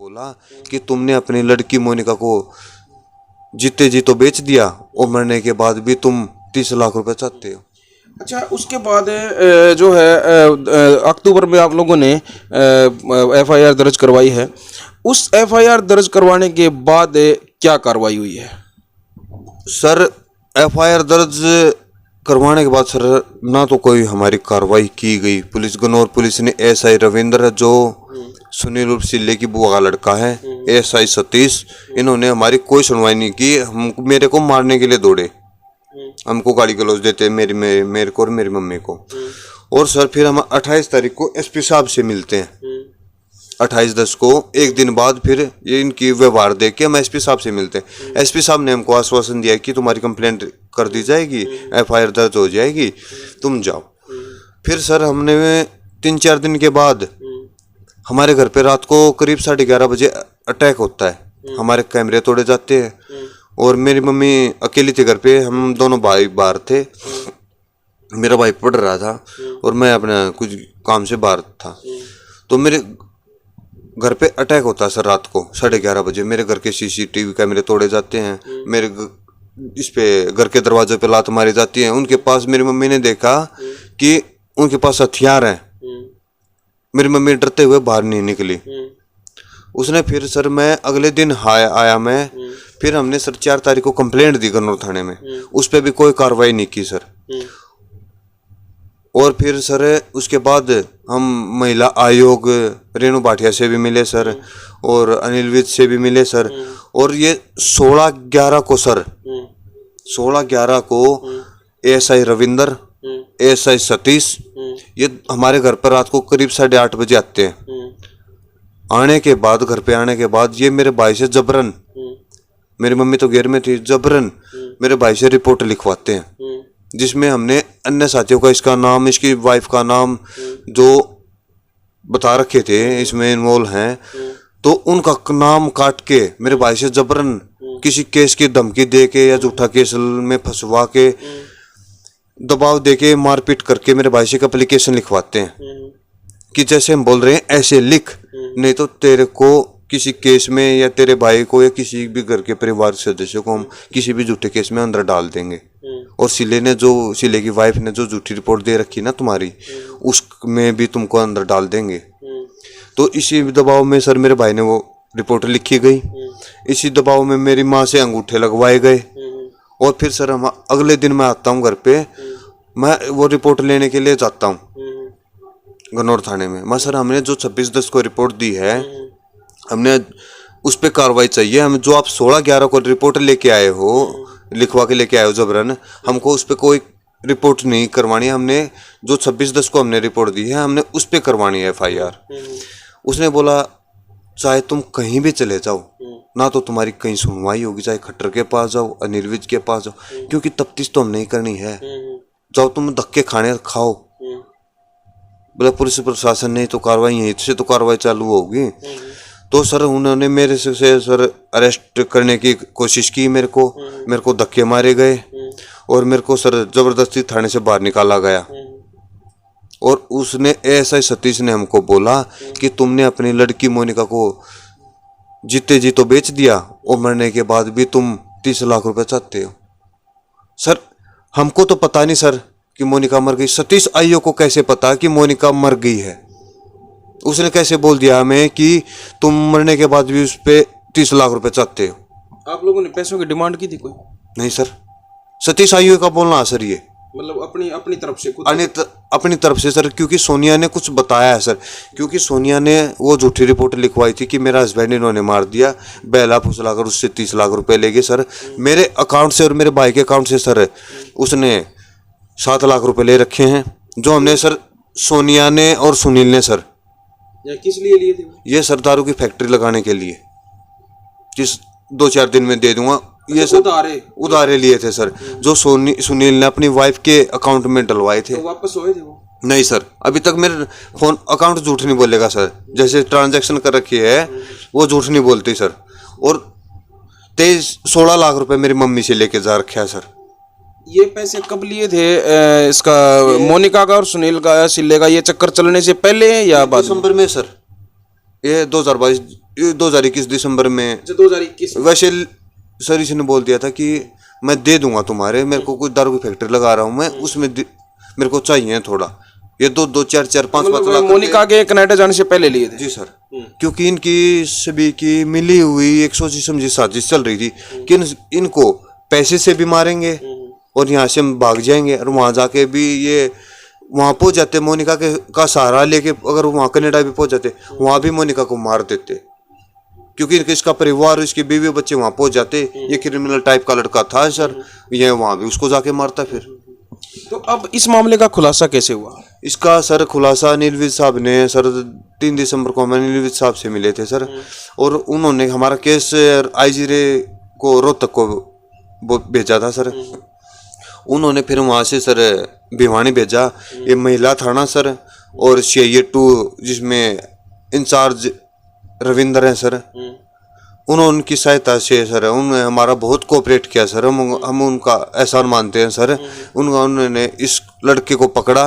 बोला कि तुमने अपनी लड़की मोनिका को जीते जी तो बेच दिया और मरने के बाद भी तुम 30 लाख रुपए चाहते हो। अच्छा, उसके बाद जो है अक्टूबर में आप लोगों ने एफआईआर दर्ज करवाई है। उस एफआईआर दर्ज करवाने के बाद क्या कार्रवाई हुई है? सर एफआईआर दर्ज करवाने के बाद सर ना तो कोई हमारी कार्रवाई की गई। पुलिस गनौर पुलिस ने एसआई रविंद्र जो सुनील उर्फ सिल्ले की बुआ का लड़का है, एसआई सतीश, इन्होंने हमारी कोई सुनवाई नहीं की। हम मेरे को मारने के लिए दौड़े, हमको गाली गलौज देते मेरे को और मेरी मम्मी को। और सर फिर हम 28 तारीख को एसपी साहब से मिलते हैं। 28/10 को एक दिन बाद फिर ये इनकी व्यवहार देख के हम एसपी साहब से मिलते हैं। एसपी साहब ने हमको आश्वासन दिया कि तुम्हारी कंप्लेंट कर दी जाएगी, एफआईआर दर्ज हो जाएगी, तुम जाओ। फिर सर हमने 3-4 दिन के बाद हमारे घर पे रात को करीब 11:30 बजे अटैक होता है। हमारे कैमरे तोड़े जाते हैं और मेरी मम्मी अकेली थी घर पे। हम दोनों भाई बाहर थे, मेरा भाई पढ़ रहा था और मैं अपना कुछ काम से बाहर था। तो मेरे घर पे अटैक होता है सर रात को 11:30 बजे। मेरे घर के सीसीटीवी कैमरे तोड़े जाते हैं, मेरे इस पे घर के दरवाजे पे लात मारी जाती है। उनके पास मेरी मम्मी ने देखा कि उनके पास हथियार हैं। मेरी मम्मी डरते हुए बाहर नहीं निकली। उसने फिर सर मैं अगले दिन आया मैं, फिर हमने सर 4 तारीख को कंप्लेंट दी गन्नौर थाने में। उस पर भी कोई कार्रवाई नहीं की सर। और फिर सर उसके बाद हम महिला आयोग रेणु भाटिया से भी मिले सर और अनिल विज से भी मिले सर। और ये 16/11 को सर 16/11 को एसआई रविंदर, एसआई सतीश ये हमारे घर पर रात को करीब 8:30 बजे आते हैं। आने के बाद घर पे आने के बाद ये मेरे भाई से जबरन, मेरी मम्मी तो घेर में थी, जबरन मेरे भाई से रिपोर्ट लिखवाते हैं, जिसमें हमने अन्य साथियों का, इसका नाम, इसकी वाइफ का नाम जो बता रखे थे इसमें इन्वॉल्व हैं, तो उनका नाम काट के मेरे भाई से जबरन किसी केस की धमकी दे के या झूठा केस में फंसवा के, दबाव दे के, मारपीट करके मेरे भाई से एक एप्लीकेशन लिखवाते हैं कि जैसे हम बोल रहे हैं ऐसे लिख, नहीं तो तेरे को किसी केस में या तेरे भाई को या किसी भी घर के परिवार सदस्य को हम किसी भी झूठे केस में अंदर डाल देंगे। और सिले की वाइफ ने जो झूठी रिपोर्ट दे रखी ना तुम्हारी, उसमें भी तुमको अंदर डाल देंगे। तो इसी दबाव में सर मेरे भाई ने वो रिपोर्ट लिखी गई। इसी दबाव में मेरी माँ से अंगूठे लगवाए गए। और फिर सर हम अगले दिन मैं आता हूँ घर पे, मैं वो रिपोर्ट लेने के लिए जाता हूँ गन्नौर थाने में। मैं सर हमने जो 26/10 को रिपोर्ट दी है, हमने उस पर कार्रवाई चाहिए। हम जो आप 16/11 को रिपोर्ट लेके आए हो, लिखवा के लेके आए हो जबरन, हमको उस पर कोई रिपोर्ट नहीं करवानी। हमने जो 26/10 को हमने रिपोर्ट दी है, हमने उस पर करवानी है एफआईआर। उसने बोला चाहे तुम कहीं भी चले जाओ ना, तो तुम्हारी कहीं सुनवाई होगी, चाहे खट्टर के पास जाओ, अनिल विज के पास जाओ, क्योंकि तफ्तीश तो हम नहीं करनी है। जाओ तुम धक्के खाने खाओ। बोला पुलिस प्रशासन ने तो कार्रवाई यहीं से तो कार्रवाई चालू होगी। तो सर उन्होंने मेरे से सर अरेस्ट करने की कोशिश की। मेरे को धक्के मारे गए और मेरे को सर जबरदस्ती थाने से बाहर निकाला गया। और उसने एसआई सतीश ने हमको बोला कि तुमने अपनी लड़की मोनिका को जीते जी तो बेच दिया और मरने के बाद भी तुम 30 लाख रुपए चाहते हो। सर हमको तो पता नहीं सर कि मोनिका मर गई। सतीश आईओ को कैसे पता कि मोनिका मर गई है? उसने कैसे बोल दिया हमें कि तुम मरने के बाद भी उस पे 30 लाख रुपए चाहते हो? आप लोगों ने पैसों की डिमांड की थी कोई? नहीं सर, सतीश आईओ का बोलना है सर। ये मतलब अपनी तरफ से अपनी तरफ से सर, क्योंकि सोनिया ने कुछ बताया है सर। क्योंकि सोनिया ने वो झूठी रिपोर्ट लिखवाई थी कि मेरा हस्बैंड इन्होंने मार दिया, बेला फुसलाकर उससे 30 लाख रुपए ले गए सर। मेरे अकाउंट से और मेरे भाई के अकाउंट से सर उसने 7 लाख रुपए ले रखे हैं, जो हमने सर सोनिया ने और सुनील ने सर। किस लिए लिए थे? ये सर दारू की फैक्ट्री लगाने के लिए, जिस 2-4 दिन में दे दूंगा। ये सर उधारे लिए थे सर, जो सुनील ने अपनी वाइफ के अकाउंट में डलवाए थे। तो वापस हुए थे वो? नहीं सर, अभी तक मेरे फोन अकाउंट झूठ नहीं बोलेगा सर। जैसे ट्रांजैक्शन कर रखी है वो झूठ नहीं बोलती सर। और 16 लाख रुपए मेरी मम्मी से लेके जा रखा है सर। ये पैसे कब लिए थे इसका, मोनिका का और सुनील का, सिल्ले का, ये चक्कर चलने से पहले या बाद? दिसंबर में सर, ये 2022 ये 2021 दिसंबर में। 2021 वैसे सर इसने बोल दिया था कि मैं दे दूंगा तुम्हारे, मेरे को कोई दारू की फैक्ट्री लगा रहा हूँ मैं, उसमें मेरे को चाहिए थोड़ा, ये 2-2, 4-4, 5-5 लाख मोनिका के कनाडा जाने से पहले लिए थे। जी सर, क्योंकि इनकी सभी की मिली हुई एक सोची समझी साजिश चल रही थी कि इनको पैसे से भी मारेंगे और यहाँ से हम भाग जाएंगे, और वहाँ जाके भी ये वहाँ पहुंच जाते, मोनिका के का सहारा लेके अगर वहाँ कनाडा भी पहुंच जाते, वहाँ भी मोनिका को मार देते, क्योंकि इसका परिवार, इसके बीवी बच्चे वहाँ पहुंच जाते। ये क्रिमिनल टाइप का लड़का था सर, ये वहाँ भी उसको जाके मारता फिर। तो अब इस मामले का खुलासा कैसे हुआ? इसका सर खुलासा नीलविज साहब ने सर 3 दिसंबर को हमें नीलविज साहब से मिले थे सर, और उन्होंने हमारा केस आईजी रे को रोहतक को भेजा था सर। उन्होंने फिर वहाँ से सर भिवानी भेजा, ये महिला थाना सर, और CIA 2 जिसमें इंचार्ज रविंद्र हैं सर, उन्होंने उनकी सहायता से सर उन्होंने हमारा बहुत कोऑपरेट किया सर। हम उनका एहसान मानते हैं सर। उन्होंने इस लड़के को पकड़ा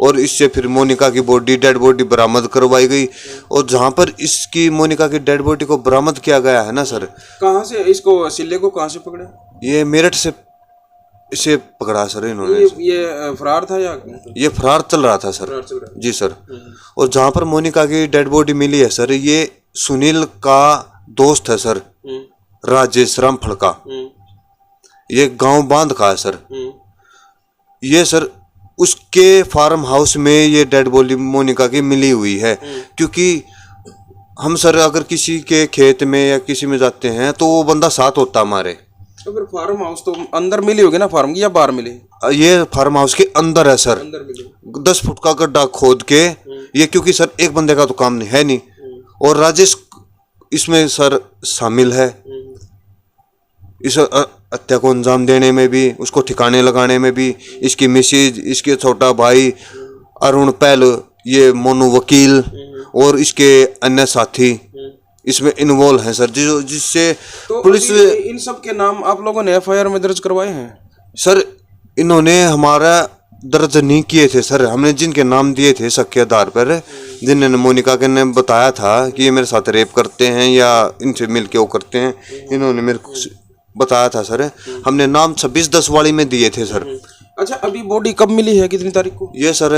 और इससे फिर मोनिका की डेड बॉडी बरामद करवाई गई, और जहाँ पर इसकी मोनिका की डेड बॉडी को बरामद किया गया है ना सर। कहाँ से इसको, सिल्ले को कहाँ से पकड़े? ये मेरठ से इसे पकड़ा सर इन्होंने। ये फरार था या? ये फरार चल रहा था सर। जी सर। और जहाँ पर मोनिका की डेड बॉडी मिली है सर, ये सुनील का दोस्त है सर, राजेश रामफल का। ये गांव बांध का है सर। ये सर उसके फार्म हाउस में ये डेड बॉडी मोनिका की मिली हुई है, क्योंकि हम सर अगर किसी के खेत में या किसी में जाते हैं तो वो बंदा साथ होता हमारे। तो फिर फार्म हाउस तो अंदर मिली होगी ना फार्म की, या बाहर मिली? ये फार्म हाउस के अंदर है सर, अंदर मिली। 10 फुट का गड्ढा खोद के ये, क्योंकि सर एक बंदे का तो काम नहीं है नहीं, और राजेश इसमें सर शामिल है, इस हत्या को अंजाम देने में भी, उसको ठिकाने लगाने में भी। इसकी मिसेज, इसके छोटा भाई अरुण पैल, ये मोनू वकील और इसके अन्य साथी इसमें इन्वॉल्व हैं सर, जिससे तो पुलिस। इन सब के नाम आप लोगों ने FIR में दर्ज करवाए हैं? सर इन्होंने हमारा दर्ज नहीं किए थे सर, हमने जिनके नाम दिए थे शक के आधार पर, जिन्होंने मोनिका के ने बताया था कि ये मेरे साथ रेप करते हैं या इनसे मिलके वो करते हैं, इन्होंने मेरे को बताया था सर। हमने नाम 26/10 वाली में दिए थे सर। अच्छा, अभी बॉडी कब मिली है, कितनी तारीख को? ये सर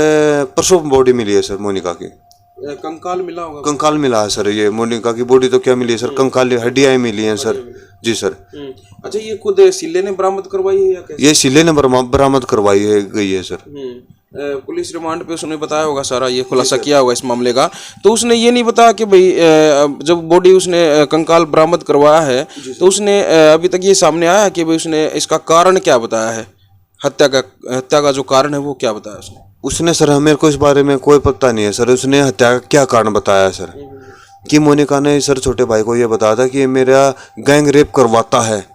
परसों बॉडी मिली है सर मोनिका की। कंकाल मिला होगा? कंकाल मिला है सर। ये मोनिका की बॉडी तो क्या मिली है सर, कंकाल हड्डियाँ मिली हैं सर। जी सर। अच्छा, ये खुद सिल्ले ने बरामद करवाई है या कैसे? ये सिल्ले ने बरामद करवाई है गई है सर। पुलिस रिमांड पे उसने बताया होगा सारा, ये खुलासा किया होगा इस मामले का। तो उसने ये नहीं बताया कि भाई जब बॉडी उसने कंकाल बरामद करवाया है तो उसने अभी तक ये सामने आया कि भाई उसने इसका कारण क्या बताया है, हत्या का जो कारण है वो क्या बताया उसने? उसने सर हमें को इस बारे में कोई पता नहीं है सर। उसने हत्या का क्या कारण बताया सर, कि मोनिका ने सर छोटे भाई को ये बताया था कि मेरा गैंग रेप करवाता है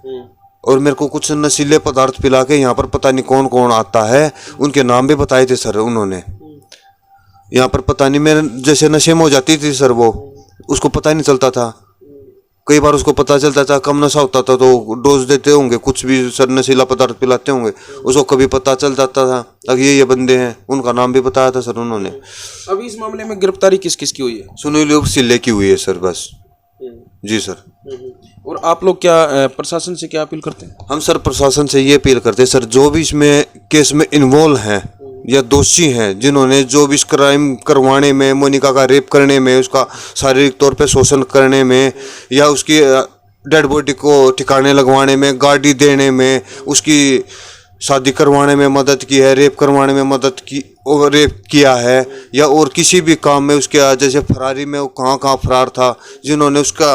और मेरे को कुछ नशीले पदार्थ पिला के यहाँ पर पता नहीं कौन कौन आता है, उनके नाम भी बताए थे सर उन्होंने। यहाँ पर पता नहीं मेरे जैसे नशे में हो जाती थी सर वो, उसको पता ही नहीं चलता था। कई बार उसको पता चलता था, कम नशा होता था तो डोज देते होंगे, कुछ भी सर नशीला पदार्थ पिलाते होंगे, उसको कभी पता चल जाता था। अब ये बंदे हैं, उनका नाम भी बताया था सर उन्होंने। अभी इस मामले में गिरफ्तारी किस किस की हुई है? सुनील सिल्ले की हुई है सर बस। जी सर। और आप लोग क्या प्रशासन से क्या अपील करते हैं? हम सर प्रशासन से ये अपील करते हैं सर, जो भी इसमें केस में इन्वॉल्व हैं या दोषी हैं, जिन्होंने जो भी इस क्राइम करवाने में, मोनिका का रेप करने में, उसका शारीरिक तौर पे शोषण करने में, या उसकी डेड बॉडी को ठिकाने लगवाने में, गाड़ी देने में, उसकी शादी करवाने में मदद की है, रेप करवाने में मदद की और रेप किया है, या और किसी भी काम में उसके, जैसे फरारी में वो कहाँ कहाँ फरार था, जिन्होंने उसका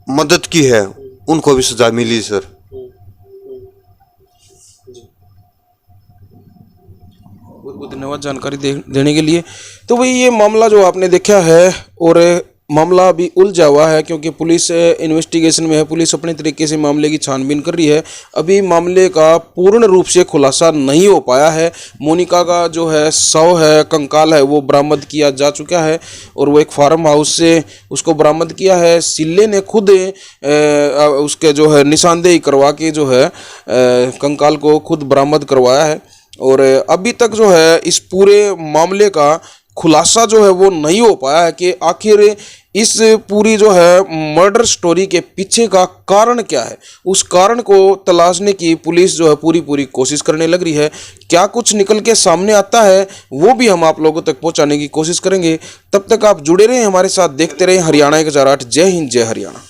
मदद की है, उनको भी सजा मिली सर। बहुत बहुत धन्यवाद जानकारी देने के लिए। तो भाई ये मामला जो आपने देखा है, और मामला अभी उलझा हुआ है क्योंकि पुलिस इन्वेस्टिगेशन में है, पुलिस अपने तरीके से मामले की छानबीन कर रही है। अभी मामले का पूर्ण रूप से खुलासा नहीं हो पाया है। मोनिका का जो है शव है, कंकाल है, वो बरामद किया जा चुका है और वो एक फार्म हाउस से उसको बरामद किया है। सिल्ले ने खुद उसके जो है निशानदेही करवा के जो है कंकाल को खुद बरामद करवाया है। और अभी तक जो है इस पूरे मामले का खुलासा जो है वो नहीं हो पाया है कि आखिर इस पूरी जो है मर्डर स्टोरी के पीछे का कारण क्या है, उस कारण को तलाशने की पुलिस जो है पूरी कोशिश करने लग रही है। क्या कुछ निकल के सामने आता है वो भी हम आप लोगों तक पहुंचाने की कोशिश करेंगे। तब तक आप जुड़े रहें हमारे साथ, देखते रहें हरियाणा 108। जय हिंद, जय हरियाणा।